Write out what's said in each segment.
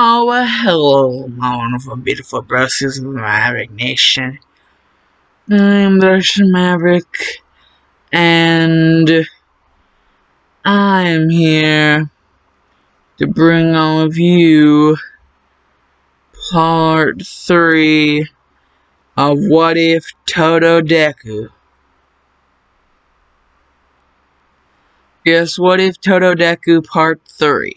Oh, well, hello, my wonderful, beautiful brothers of the Maverick Nation. I'm D.S.M Maverick, and I'm here to bring all of you part 3 of What If TodoDeku. Yes, What If TodoDeku part 3.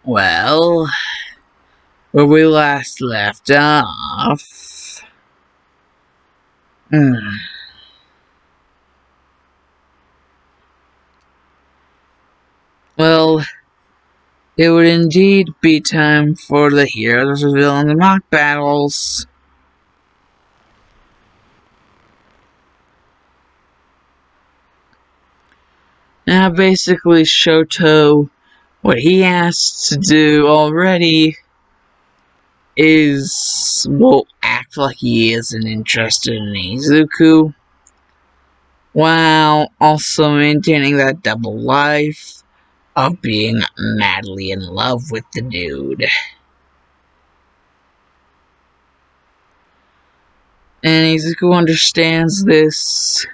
Well, where we last left off. Well, it would indeed be time for the heroes versus villains mock battles. Now, basically, Shoto, what he has to do already is, well, act like he isn't interested in Izuku, while also maintaining that double life of being madly in love with the dude. And Izuku understands this,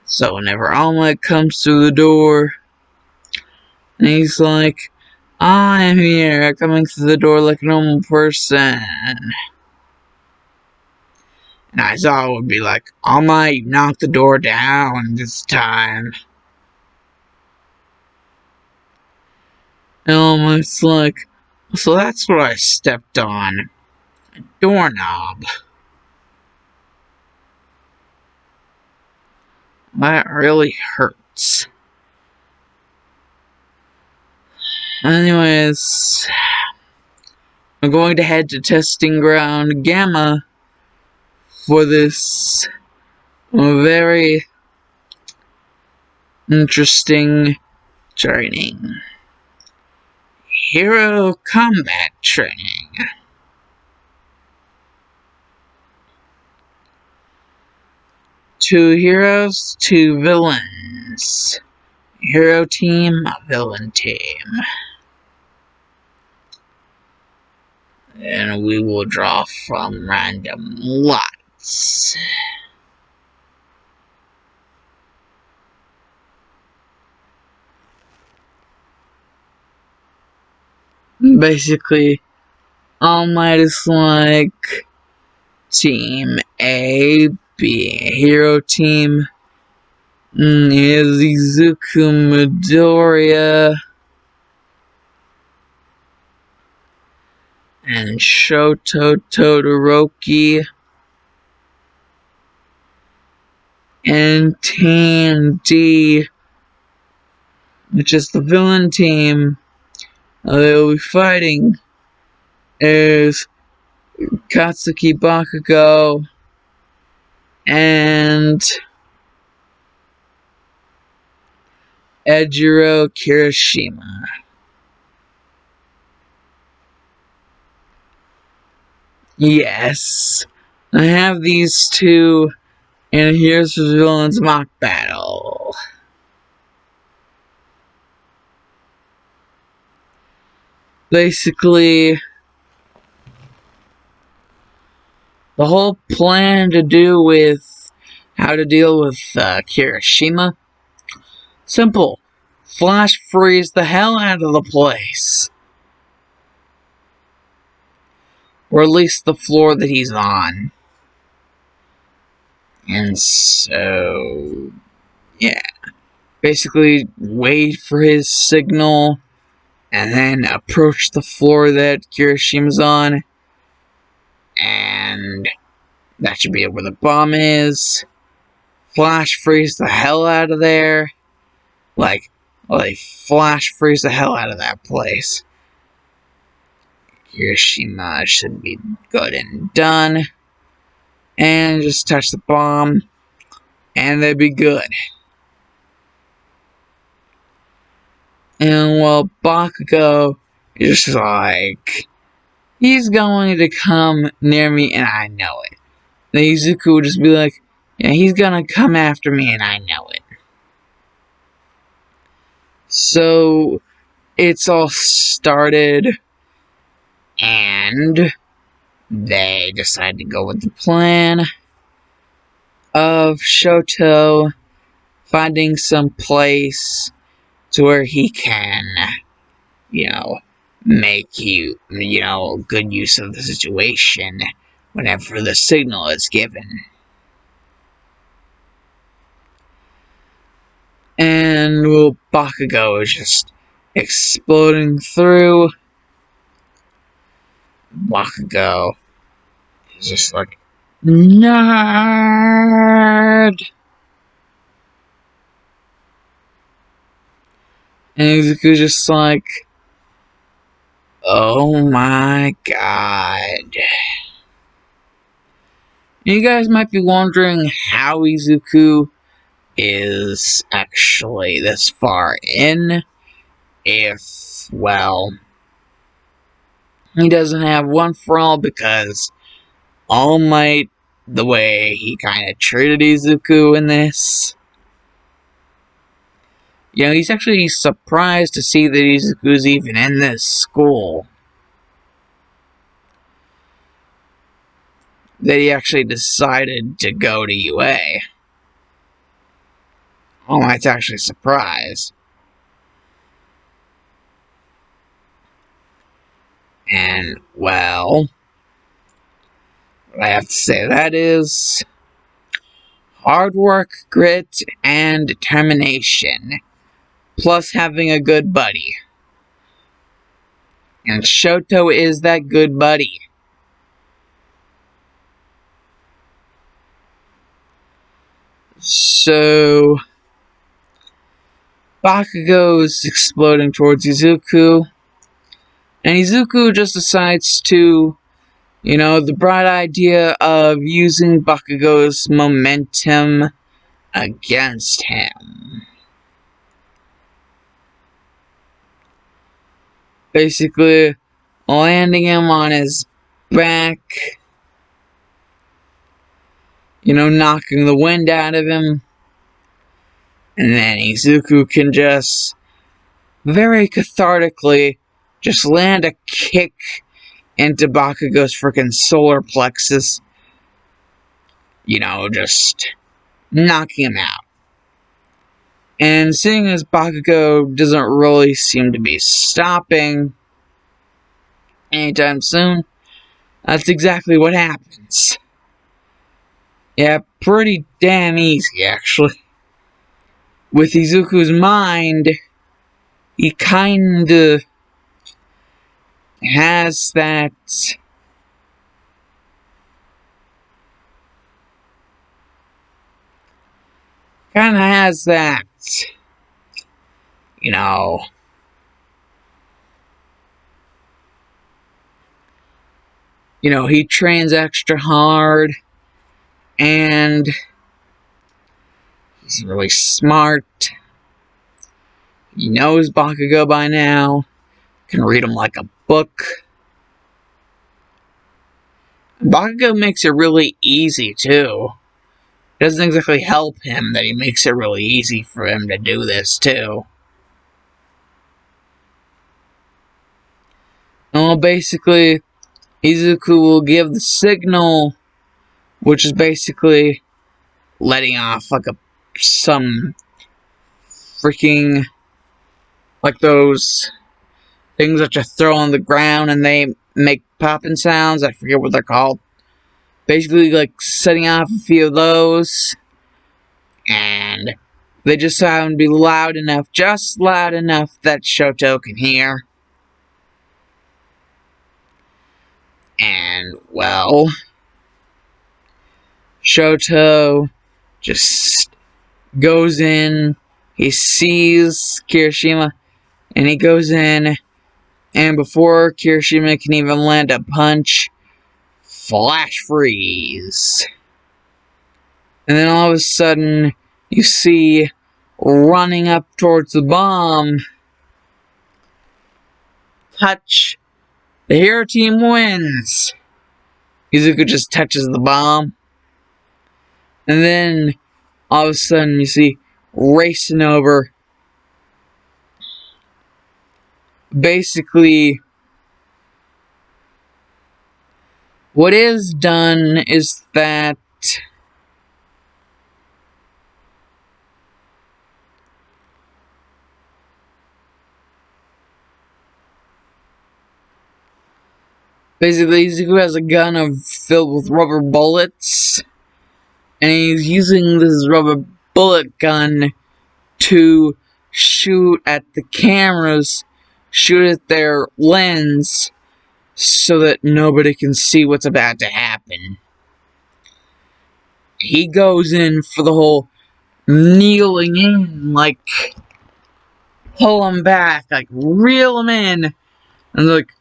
so whenever Omelette comes through the door, and he's like, I'm here, coming through the door like a normal person. And Aizawa would be like, All Might, knock the door down this time. And Almost like, so that's what I stepped on. A doorknob. That really hurts. Anyways, I'm going to head to Testing Ground Gamma for this very interesting training. Hero combat training. Two heroes, two villains. Hero team, villain team. And we will draw from random lots. Basically, All Might is like Team A being a hero team. Is Izuku Midoriya and Shoto Todoroki. And Team D, which is the villain team they will be fighting, is Katsuki Bakugo and Ejiro Kirishima. Yes, I have these two, and here's the villain's mock battle. Basically, the whole plan to do with how to deal with Kirishima, simple. Flash freeze the hell out of the place. Or at least the floor that he's on. And so, yeah. Basically, wait for his signal, and then approach the floor that Kirishima's on. And that should be where the bomb is. Flash freeze the hell out of there. Like, Well, they flash freeze the hell out of that place. Hiroshima should be good and done. And just touch the bomb, and they'd be good. And well, Bakugo is just like, he's going to come near me, and I know it. Then Izuku would just be like, yeah, he's gonna come after me, and I know it. So, it's all started, and they decide to go with the plan of Shoto finding some place to where he can, make good use of the situation whenever the signal is given. And well, Bakugo is just exploding through. Bakugo is just like, nerd! And Izuku's just like, oh my god. You guys might be wondering how Izuku is actually this far in, if, well, he doesn't have One for All because All Might, the way he kind of treated Izuku in this, he's actually surprised to see that Izuku's even in this school. That he actually decided to go to UA. All Might's actually surprised. And, well, what I have to say that is hard work, grit, and determination, plus having a good buddy. And Shoto is that good buddy. So, Bakugo's exploding towards Izuku, and Izuku just decides to, the bright idea of using Bakugo's momentum against him. Basically, landing him on his back, knocking the wind out of him, and then Izuku can just very cathartically just land a kick into Bakugo's freaking solar plexus, just knocking him out. And seeing as Bakugo doesn't really seem to be stopping anytime soon, that's exactly what happens. Yeah, pretty damn easy, actually. With Izuku's mind, he kinda has that he trains extra hard, and he's really smart. He knows Bakugo by now, can read him like a book. Bakugo makes it really easy, too. It doesn't exactly help him that he makes it really easy for him to do this, too. Well, basically, Izuku will give the signal, which is basically letting off like some freaking, like those things that you throw on the ground and they make popping sounds. I forget what they're called. Basically, like setting off a few of those, and they just happen to be loud enough, just loud enough that Shoto can hear. And, well, Shoto just goes in, he sees Kirishima, and he goes in, and before Kirishima can even land a punch, flash freeze. And then all of a sudden, you see, running up towards the bomb, touch, the hero team wins. Izuku just touches the bomb, and then all of a sudden you see racing over. Basically, what is done is that basically Izuku has a gun filled with rubber bullets, and he's using this rubber bullet gun to shoot at the cameras, shoot at their lens, so that nobody can see what's about to happen. He goes in for the whole kneeling in, like, pull him back, like, reel him in, and like,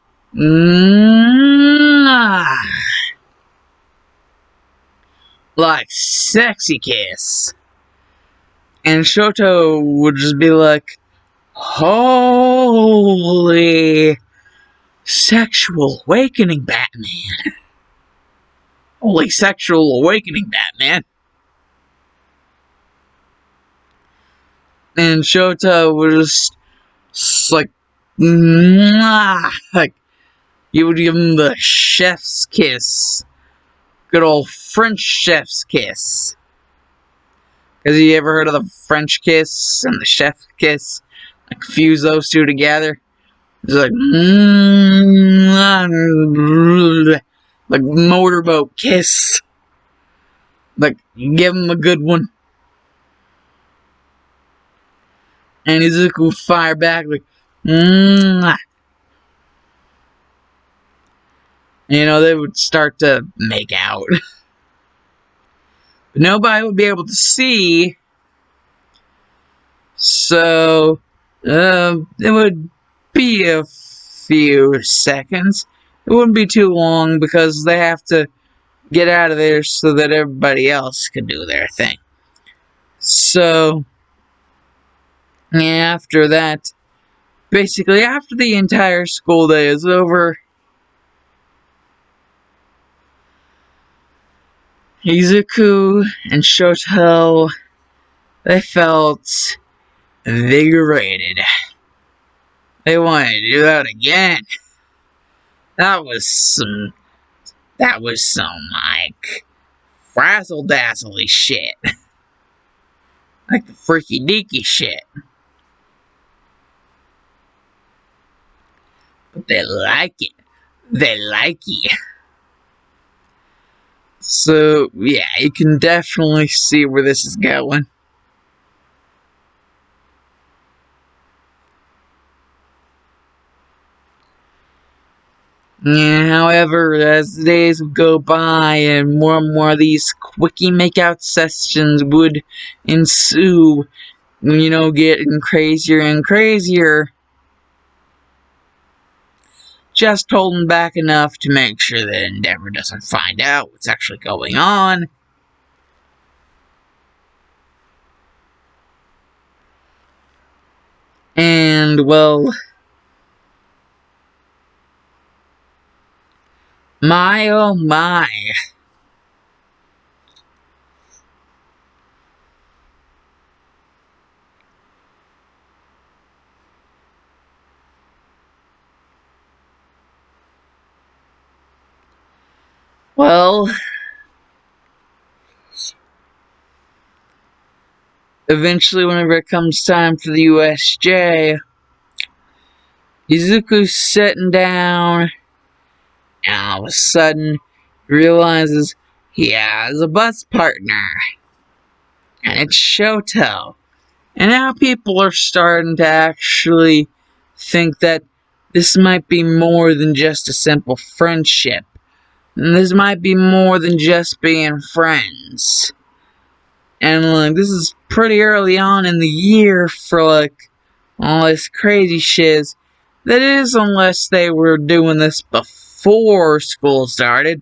like, sexy kiss. And Shoto would just be like, holy sexual awakening, Batman. Holy sexual awakening, Batman. And Shota was just like, like, you would give him the chef's kiss. Good old French chef's kiss. Has you ever heard of the French kiss and the chef's kiss? Like, fuse those two together. It's like, like motorboat kiss. Like, give him a good one. And Izuku would fire back like, you know, they would start to make out. But nobody would be able to see. So, it would be a few seconds. It wouldn't be too long because they have to get out of there so that everybody else can do their thing. So, after that, basically after the entire school day is over, Izuku and Shoto, they felt invigorated. They wanted to do that again. That was some, like, frazzle-dazzly shit. Like the freaky deaky shit. But they like it. They like it. So, yeah, you can definitely see where this is going. Yeah, however, as the days would go by and more of these quickie makeout sessions would ensue, you know, getting crazier and crazier, just holding back enough to make sure that Endeavor doesn't find out what's actually going on. And, well, my oh my. Well, eventually whenever it comes time for the USJ, Izuku's sitting down, and all of a sudden realizes he has a bus partner, and it's Shoto. And now people are starting to actually think that this might be more than just a simple friendship. And this might be more than just being friends. And like, this is pretty early on in the year for like all this crazy shiz. That is, unless they were doing this before school started.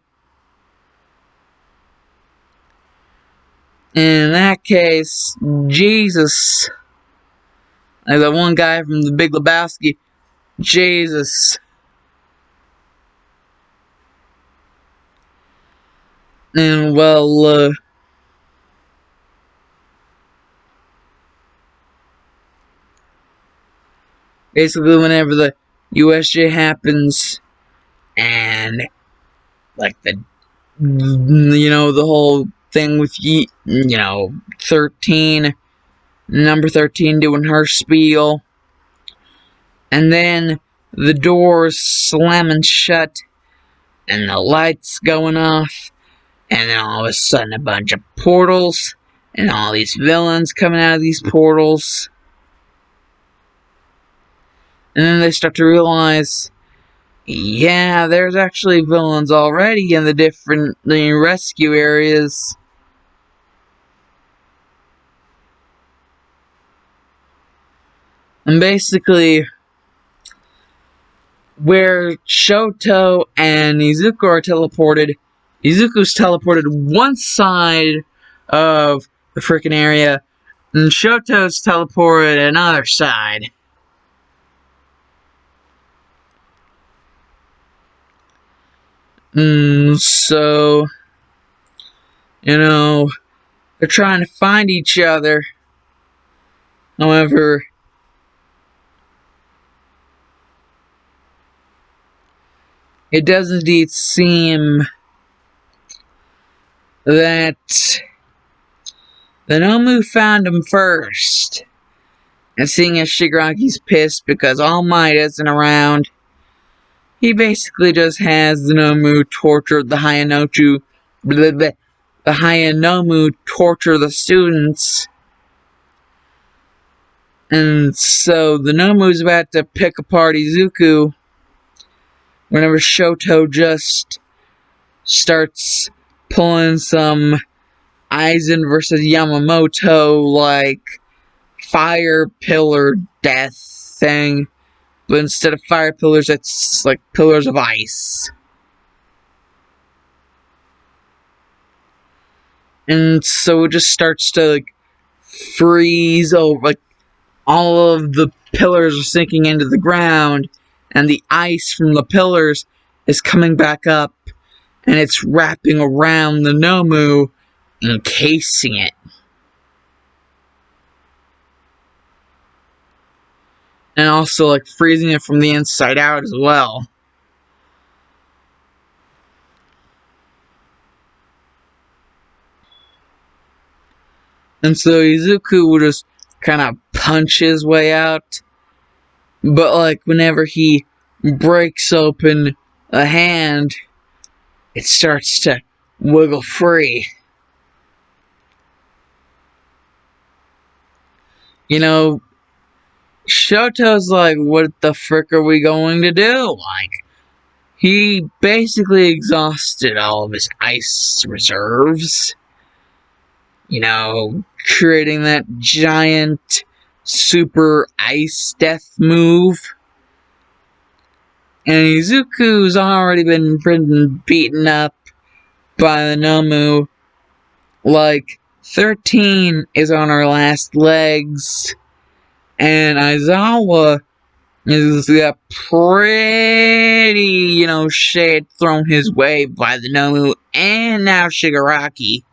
In that case, Jesus. Like that one guy from the Big Lebowski. Jesus. And well, basically whenever the USJ happens, and like the whole thing with 13, number 13 doing her spiel, and then the doors slamming shut, and the lights going off, and then all of a sudden a bunch of portals, and all these villains coming out of these portals, and then they start to realize, yeah, there's actually villains already in the different rescue areas. And basically, where Shoto and Izuku are teleported, Izuku's teleported one side of the freaking area, and Shoto's teleported another side. So, they're trying to find each other. However, it does indeed seem that the Nomu found him first. And seeing as Shigaraki's pissed because All Might isn't around, he basically just has the Nomu torture the Hayanomu torture the students. And so the Nomu's about to pick apart Izuku whenever Shoto just starts pulling some Aizen versus Yamamoto like fire pillar death thing. But instead of fire pillars, it's like pillars of ice. And so it just starts to like freeze over, like all of the pillars are sinking into the ground, and the ice from the pillars is coming back up, and it's wrapping around the Nomu, encasing it. And also like freezing it from the inside out as well. And so Izuku will just kind of punch his way out. But like whenever he breaks open a hand, it starts to wiggle free. Shoto's like, what the frick are we going to do? Like, he basically exhausted all of his ice reserves. Creating that giant super ice death move. And Izuku's already been beaten up by the Nomu. Like, 13 is on her last legs. And Aizawa is got pretty, shade thrown his way by the Nomu and now Shigaraki.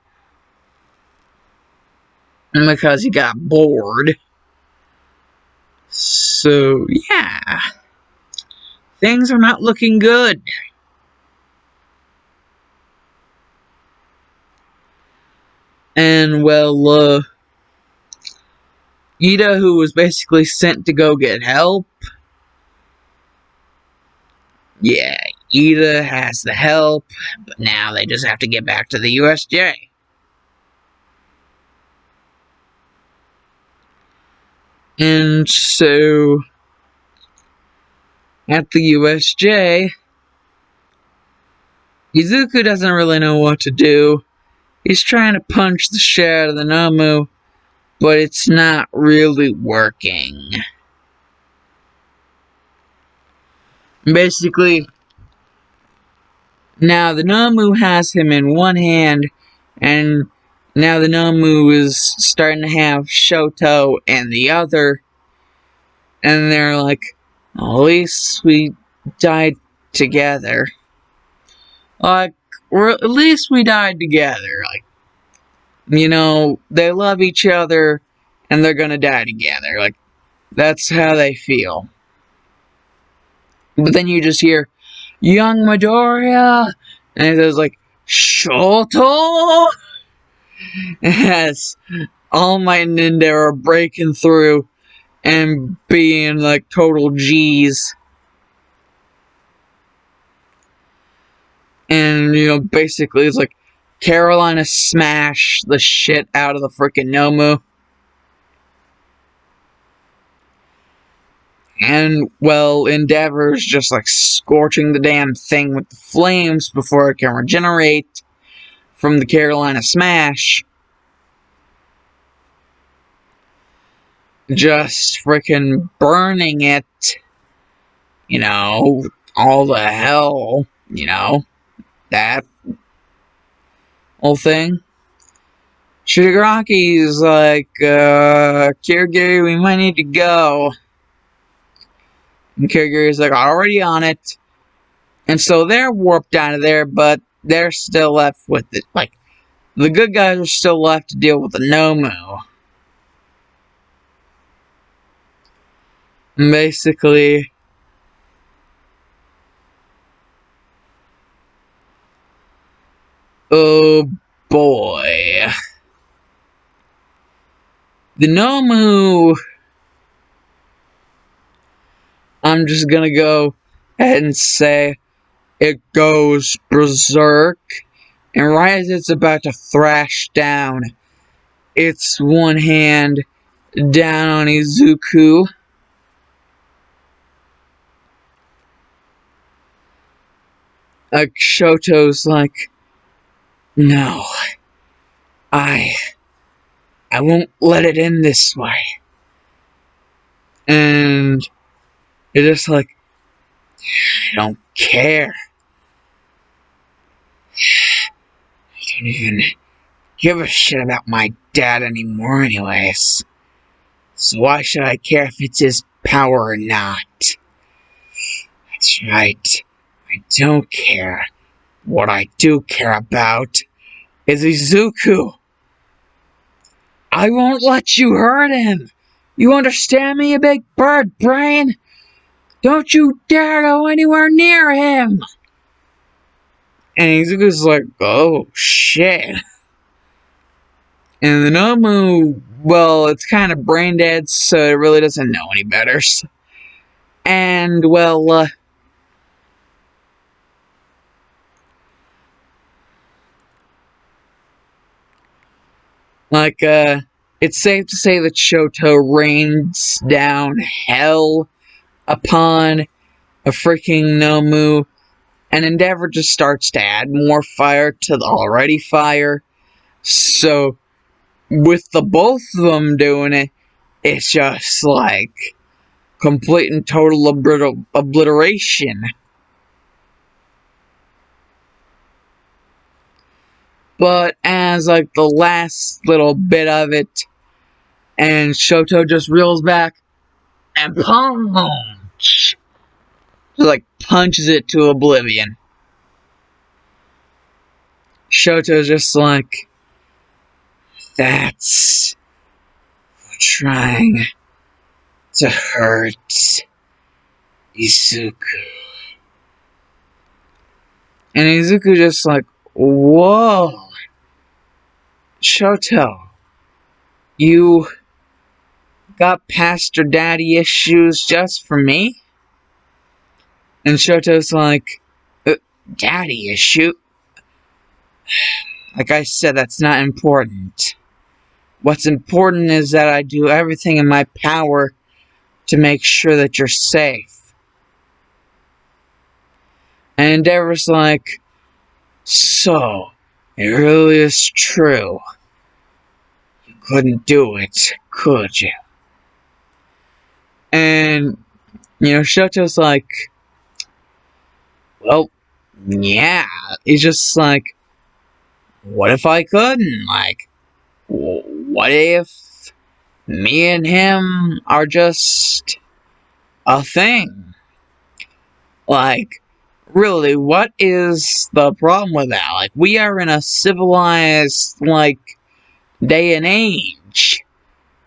Because he got bored. So, yeah. Things are not looking good. And, well, Ida, who was basically sent to go get help. Yeah, Ida has the help, but now they just have to get back to the USJ. And so, at the USJ, Izuku doesn't really know what to do. He's trying to punch the shit out of the Nomu, but it's not really working. Basically, now the Nomu has him in one hand, and now the Nomu is starting to have Shoto in the other, and they're like, at least we died together. Like, at least we died together. Like, you know, they love each other, and they're gonna die together. Like, that's how they feel. But then you just hear, young Midoriya, and it says like, Shoto! As All Might and Ninja are breaking through and being like total G's. And, you know, basically it's like, Carolina smash the shit out of the freaking Nomu. And, well, Endeavor's just like scorching the damn thing with the flames before it can regenerate from the Carolina smash. Just freaking burning it. You know, all the hell, you know, that whole thing. Shigaraki's like, Kirigiri, we might need to go. And Kirigiri's like, already on it. And so they're warped out of there, but they're still left with it. Like, the good guys are still left to deal with the Nomu. And basically, oh boy. The Nomu, I'm just gonna go ahead and say, it goes berserk. And right as it's about to thrash down, it's one hand down on Izuku. Like, Shoto's like, no, I won't let it end this way. And it's just like, I don't care. I don't even give a shit about my dad anymore anyways. So why should I care if it's his power or not? That's right. I don't care. What I do care about is Izuku. I won't let you hurt him. You understand me, you big bird brain? Don't you dare go anywhere near him. And Izuku's like, oh shit. And the Nomu, well, it's kind of brain dead, so it really doesn't know any better. And, well, it's safe to say that Shoto rains down hell upon a freaking Nomu, and Endeavor just starts to add more fire to the already fire. So, with the both of them doing it, it's just like complete and total obliteration. But as like the last little bit of it, and Shoto just reels back and punch, just like punches it to oblivion. Shoto's just like, that's trying to hurt Izuku. And Izuku just like, whoa, Shoto, you got past your daddy issues just for me? And Shoto's like, daddy issue? Like I said, that's not important. What's important is that I do everything in my power to make sure that you're safe. And Endeavor's like, so, It really is true. You couldn't do it, could you? And, Shoto's like, well, yeah. He's just like, what if I couldn't? Like, what if me and him are just a thing? Like, really, what is the problem with that? Like, we are in a civilized, day and age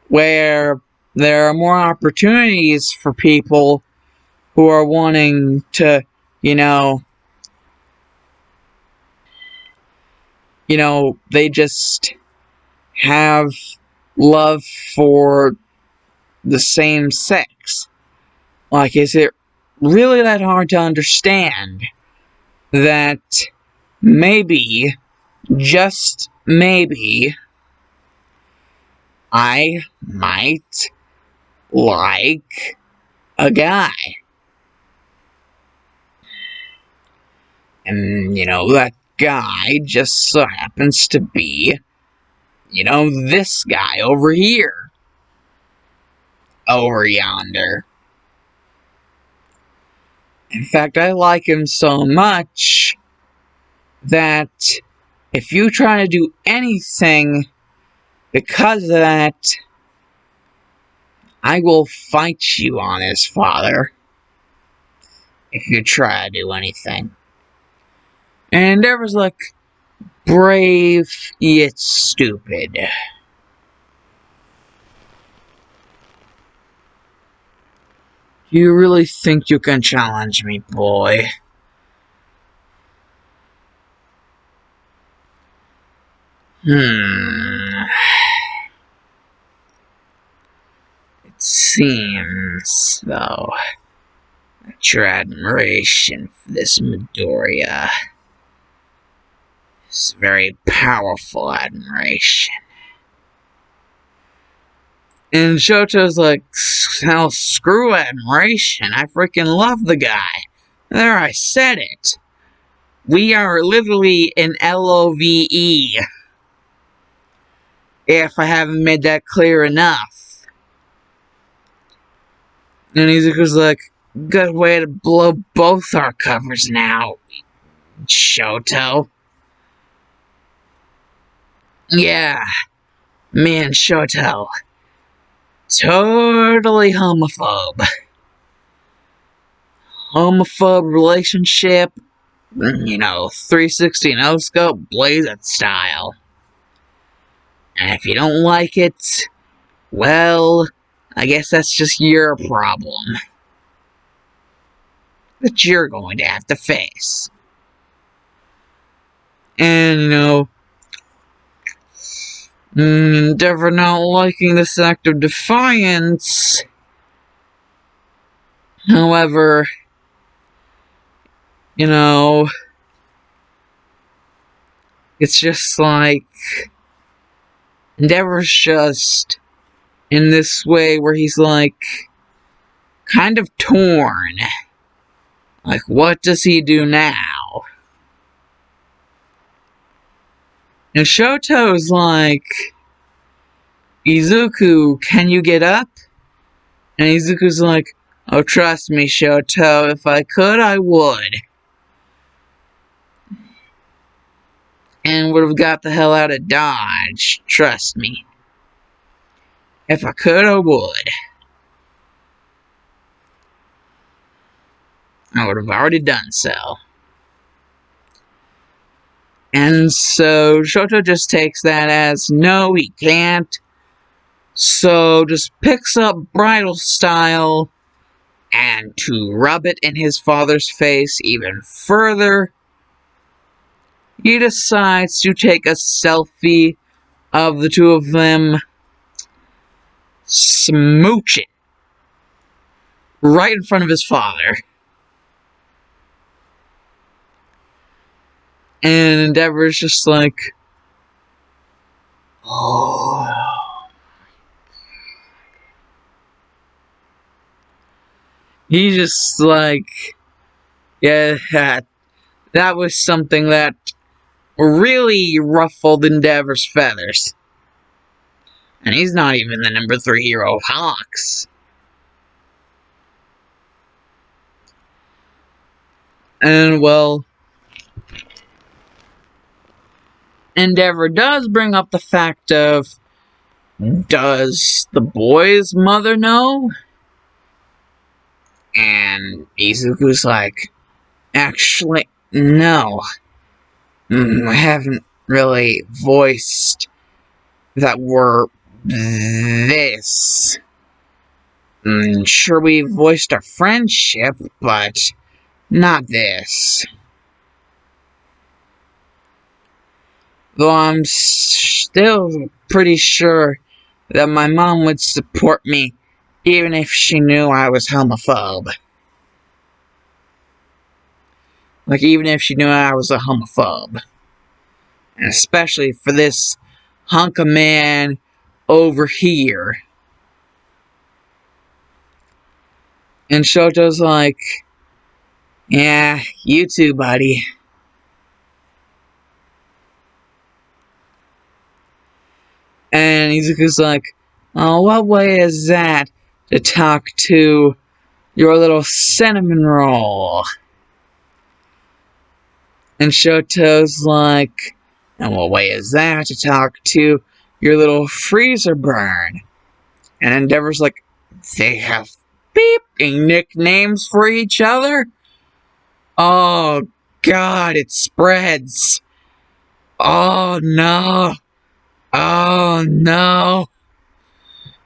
where there are more opportunities for people who are wanting to, you know, they just have love for the same sex. Like, is it really that hard to understand that maybe, just maybe, I might like a guy? And, that guy just so happens to be, this guy over here. Over yonder. In fact, I like him so much that if you try to do anything because of that, I will fight you on his father. If you try to do anything. And there was like, brave yet stupid. You really think you can challenge me, boy? It seems, though, that your admiration for this Midoriya is very powerful admiration. And Shoto's like, hell, screw admiration. I freaking love the guy. There, I said it. We are literally in LOVE. If I haven't made that clear enough. And Izuku's like, good way to blow both our covers now, Shoto. Yeah, me and Shoto. Totally homophobe. Homophobe relationship. 360 no-scope, blaze it style. And if you don't like it, well, I guess that's just your problem. That you're going to have to face. And, Endeavor not liking this act of defiance. However, it's just like, Endeavor's just in this way where he's like, kind of torn. Like, what does he do now? And Shoto's like, Izuku, can you get up? And Izuku's like, oh, trust me, Shoto, if I could, I would. And would have got the hell out of Dodge, trust me. If I could, I would. I would have already done so. And so Shoto just takes that as, no, he can't. So just picks up bridal style, and to rub it in his father's face even further, he decides to take a selfie of the two of them smooching right in front of his father. And Endeavor's just like, oh. He's just like, yeah, that was something that really ruffled Endeavor's feathers. And he's not even the number 3 hero of Hawks. And, well, Endeavor does bring up the fact of, does the boy's mother know? And Izuku's like, actually, no. I haven't really voiced that we're this. Sure, we voiced our friendship, but not this. Though I'm still pretty sure that my mom would support me even if she knew I was homophobe. Like, even if she knew I was a homophobe. And especially for this hunk of man over here. And Shoto's like, yeah, you too, buddy. And Izuku's like, oh, what way is that to talk to your little cinnamon roll? And Shoto's like, and what way is that to talk to your little freezer burn? And Endeavor's like, they have beeping nicknames for each other? Oh, God, it spreads. Oh, no. Oh, no.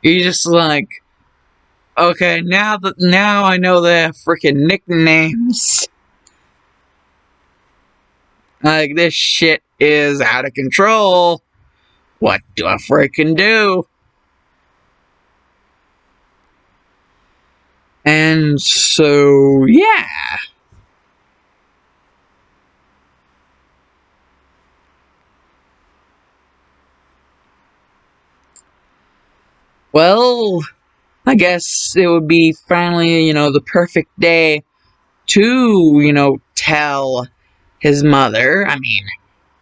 You're just like, okay, now I know their freaking nicknames. Like, this shit is out of control. What do I freaking do? And so, yeah. Well, I guess it would be finally, the perfect day to, tell his mother. I mean,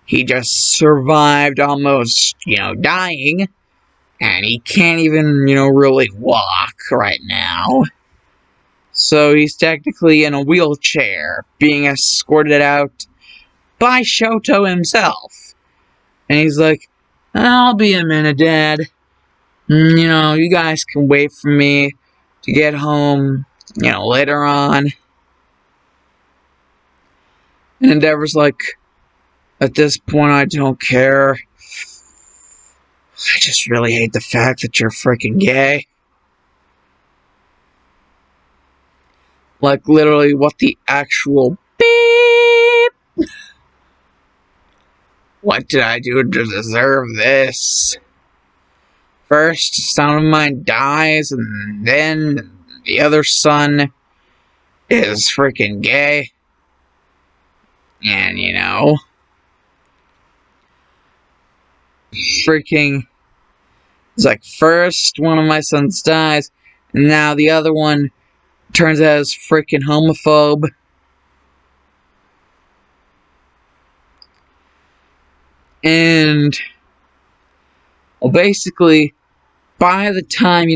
he just survived almost, dying. And he can't even, really walk right now. So he's technically in a wheelchair, being escorted out by Shoto himself. And he's like, I'll be a minute, Dad. You guys can wait for me to get home, later on. And Endeavor's like, at this point, I don't care. I just really hate the fact that you're freaking gay. Like, literally, what the actual beep? What did I do to deserve this? First, son of mine dies, and then the other son is freaking gay. And, freaking, it's like, first one of my sons dies, and now the other one turns out as freaking homophobe. And, well, basically, by the time,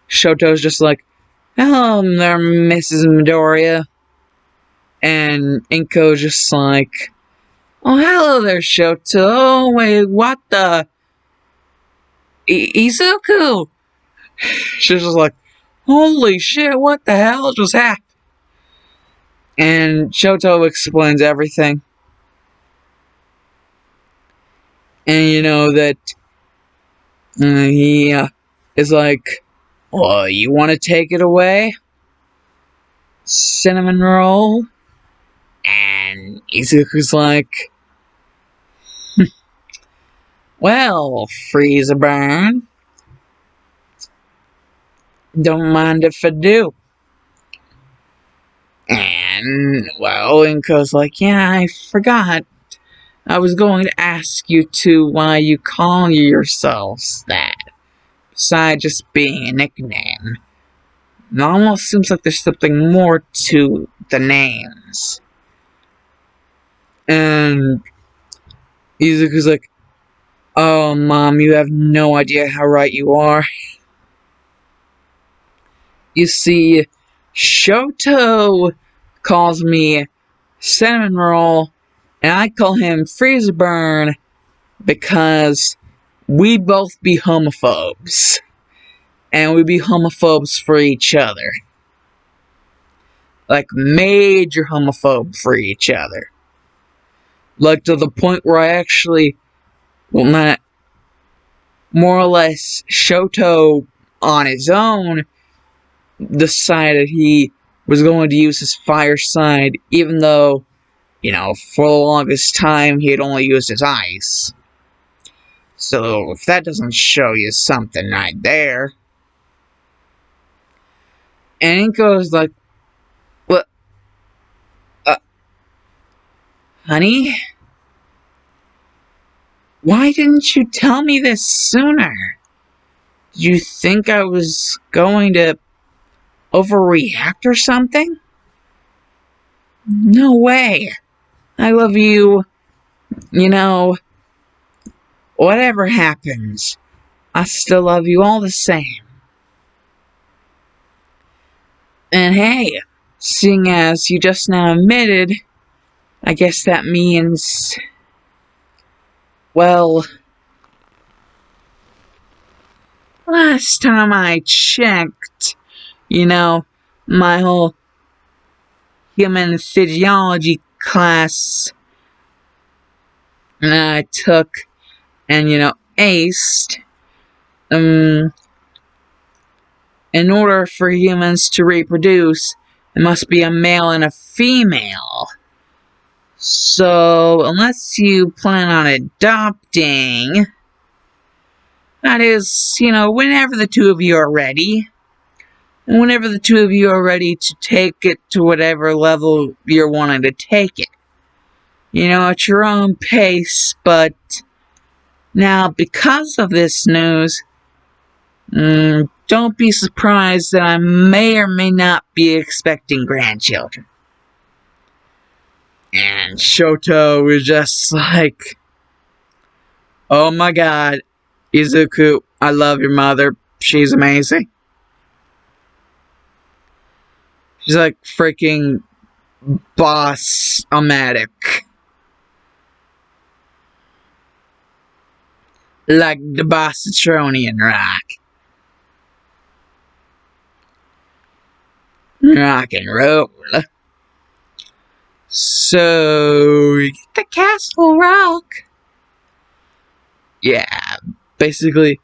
Shoto's just like, hello there, Mrs. Midoriya. And Inko's just like, oh, hello there, Shoto. Oh, wait, what the? Izuku! She's just like, holy shit, what the hell just happened? And Shoto explains everything. And that he is like, well, you want to take it away? Cinnamon roll? And Izuku's like, well, freezer burn. Don't mind if I do. And, well, Inko's like, yeah, I forgot. I was going to ask you to why you call yourselves that. Besides just being a nickname. It almost seems like there's something more to the names. And Izuku's like, oh, Mom, you have no idea how right you are. You see, Shoto calls me Cinnamon Roll, and I call him Freeze Burn because we both be homophobes. And we be homophobes for each other. Like, major homophobe for each other. Like, to the point where I actually, well, not, more or less, Shoto, on his own, decided he was going to use his fire side, even though, you know, for the longest time, he had only used his ice. So, if that doesn't show you something right there. And Inko's like, what? Honey? Why didn't you tell me this sooner? Did you think I was going to overreact or something? No way. I love you. You know, whatever happens, I still love you all the same. And hey, seeing as you just now admitted, I guess that means, well, last time I checked, you know, my whole human physiology class I took and, you know, aced, in order for humans to reproduce, there must be a male and a female. So, unless you plan on adopting, that is, you know, whenever the two of you are ready, and whenever the two of you are ready to take it to whatever level you're wanting to take it. You know, at your own pace, but now, because of this news, don't be surprised that I may or may not be expecting grandchildren. And Shoto was just like, oh my god, Izuku, I love your mother. She's amazing. She's like freaking boss-omatic. Like the Bossatronian rock. Rock and roll. So, the castle rock. Yeah, basically,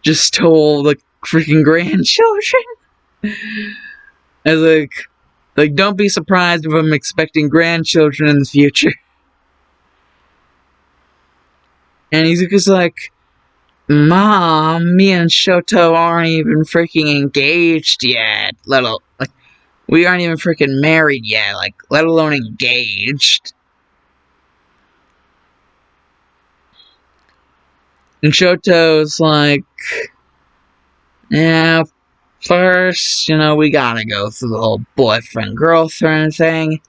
just told the freaking grandchildren. I was like, don't be surprised if I'm expecting grandchildren in the future. And Izuku's like, Mom, me and Shoto aren't even freaking engaged yet. We aren't even freaking married yet, like, let alone engaged. And Shoto's like, yeah, first, you know, we gotta go through the whole boyfriend-girlfriend thing.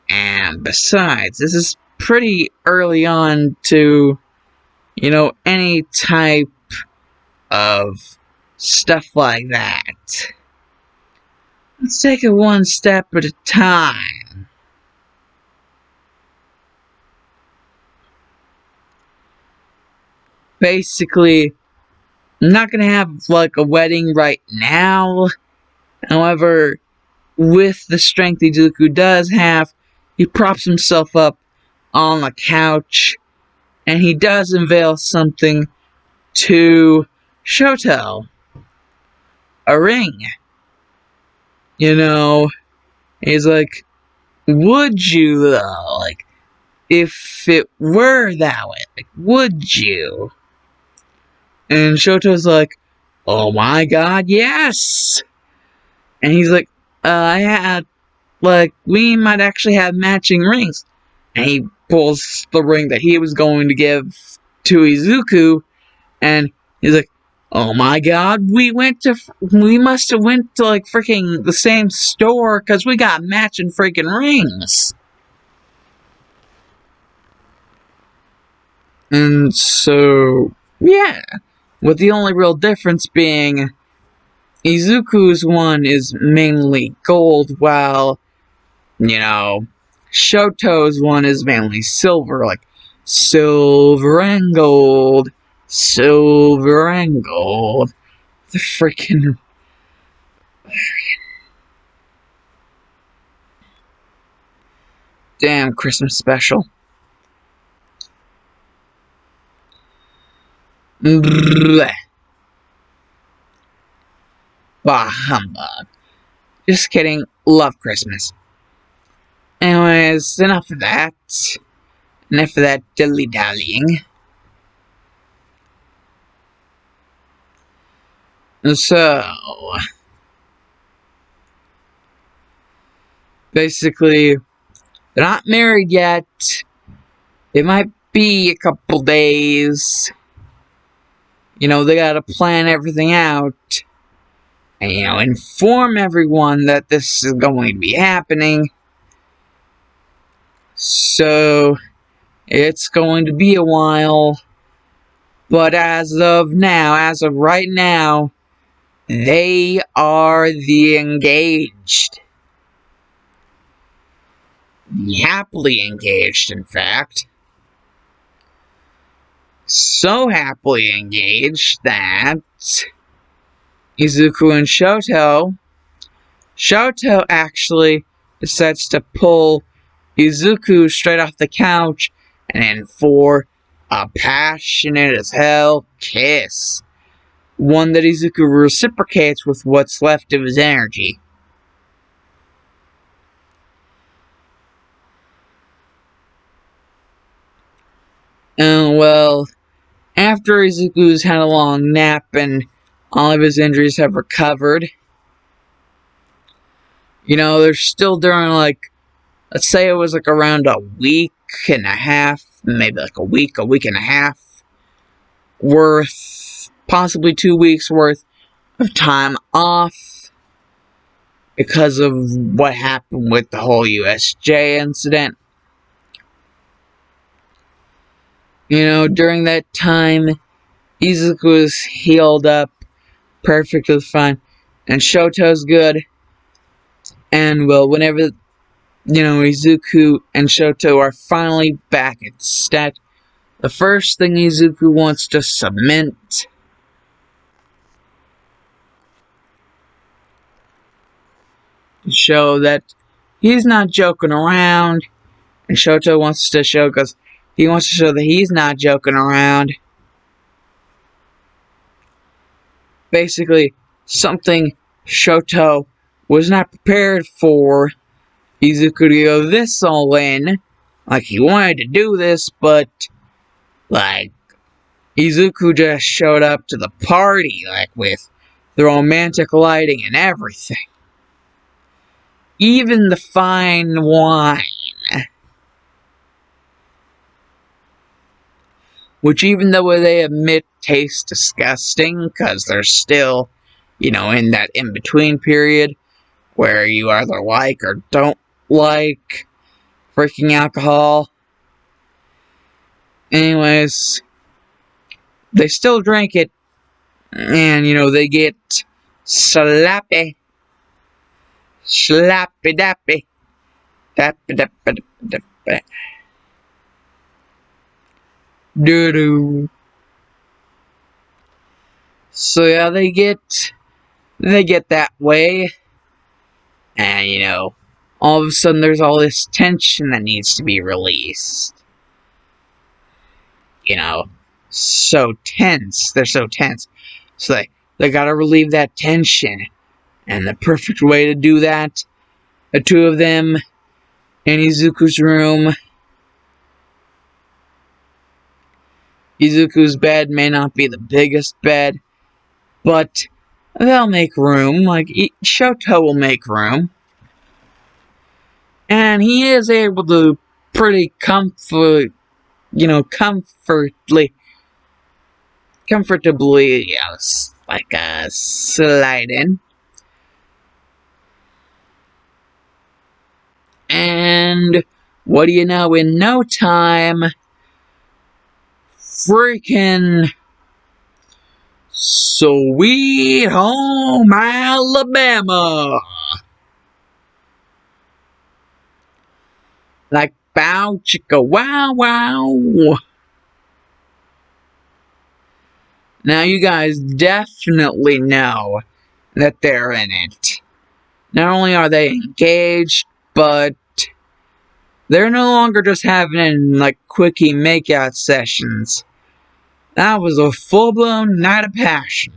And besides, this is pretty early on to, you know, any type of stuff like that. Let's take it one step at a time. Basically, I'm not gonna have, like, a wedding right now. However, with the strength Izuku does have, he props himself up on the couch, and he does unveil something to Shoto. A ring. You know, he's like, would you though? Like, if it were that way, like, would you? And Shoto's like, oh my god, yes! And he's like, I had, like, we might actually have matching rings. And he pulls the ring that he was going to give to Izuku, and he's like, oh my god, we must have went to, like, freaking the same store, because we got matching freaking rings. And so, yeah, with the only real difference being Izuku's one is mainly gold, while, Shoto's one is mainly silver, like silver and gold, silver and gold. The freaking damn Christmas special. Blech. Bah humbug. Just kidding. Love Christmas. Anyways, enough of that. Enough of that dilly-dallying. So, basically, they're not married yet. It might be a couple days. They gotta plan everything out. And, inform everyone that this is going to be happening. So, it's going to be a while. But as of right now, they are the engaged. Happily engaged, in fact. So happily engaged that Izuku and Shoto actually decides to pull Izuku straight off the couch and in for a passionate as hell kiss. One that Izuku reciprocates with what's left of his energy. And well, after Izuku's had a long nap and all of his injuries have recovered, they're still during let's say it was around a week and a half, maybe a week and a half worth, possibly 2 weeks worth of time off because of what happened with the whole USJ incident. During that time, Izuku is healed up perfectly fine, and Shoto's good. And well, whenever Izuku and Shoto are finally back at stat, the first thing Izuku wants to cement to show that he's not joking around, and Shoto wants to show because he wants to show that he's not joking around. Basically, something Shoto was not prepared for Izuku to go this all in. Like, he wanted to do this, but, Izuku just showed up to the party, with the romantic lighting and everything. Even the fine wine. Which, even though they admit tastes disgusting, because they're still, in that in-between period where you either like or don't like freaking alcohol. Anyways, they still drink it, and, they get slappy. Slappy dappy. Dappy dappy dappy. Doo-doo. So yeah, they get that way, and all of a sudden there's all this tension that needs to be released. So tense. They're so tense. So they gotta relieve that tension. And the perfect way to do that, the two of them in Izuku's room. Izuku's bed may not be the biggest bed, but they'll make room. Shoto will make room. And he is able to pretty comfortably, slide in. And what do you know, in no time, freaking Sweet Home Alabama. Like bow chicka wow wow. Now you guys definitely know that they're in it. Not only are they engaged, but they're no longer just having like quickie makeout sessions. That was a full-blown night of passion.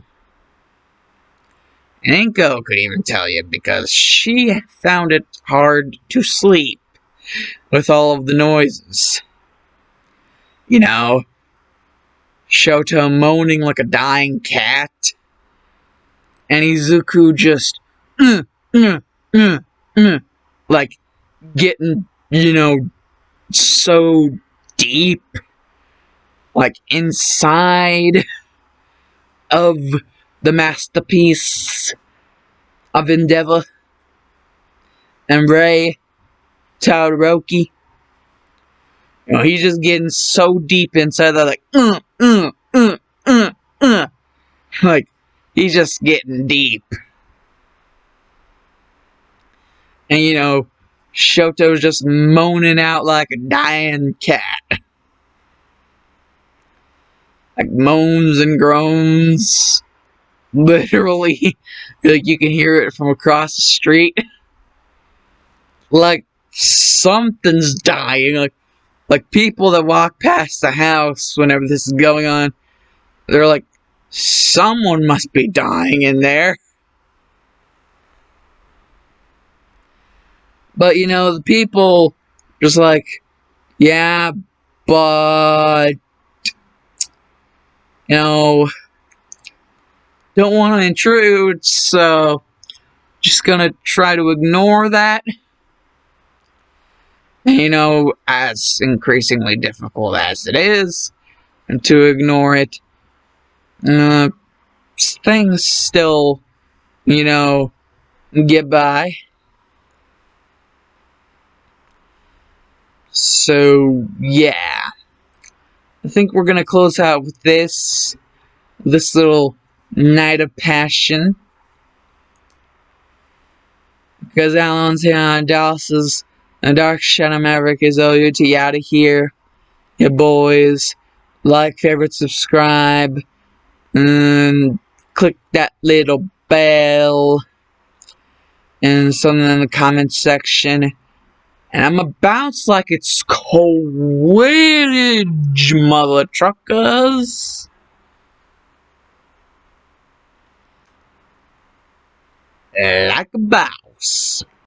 And Inko could even tell you because she found it hard to sleep with all of the noises. You know, Shoto moaning like a dying cat, and Izuku just like getting, so deep, like inside of the masterpiece of Endeavor. And Ray TodoDeku, he's just getting so deep inside that, like he's just getting deep. And Shoto's just moaning out like a dying cat. Like moans and groans. Literally, like you can hear it from across the street. Like something's dying. Like people that walk past the house whenever this is going on, they're like, someone must be dying in there. But the people just like, yeah, but don't want to intrude, so just gonna try to ignore that. And, as increasingly difficult as it is, and to ignore it, things still, get by. So, yeah. I think we're gonna close out with this little night of passion. Because Alan's here on Dallas's and Dark Shadow Maverick is OUT out of here. Yeah, boys. Like, favorite, subscribe, and click that little bell and something in the comment section. And I'm a bounce like it's Quidditch, mother truckers. Like a bounce.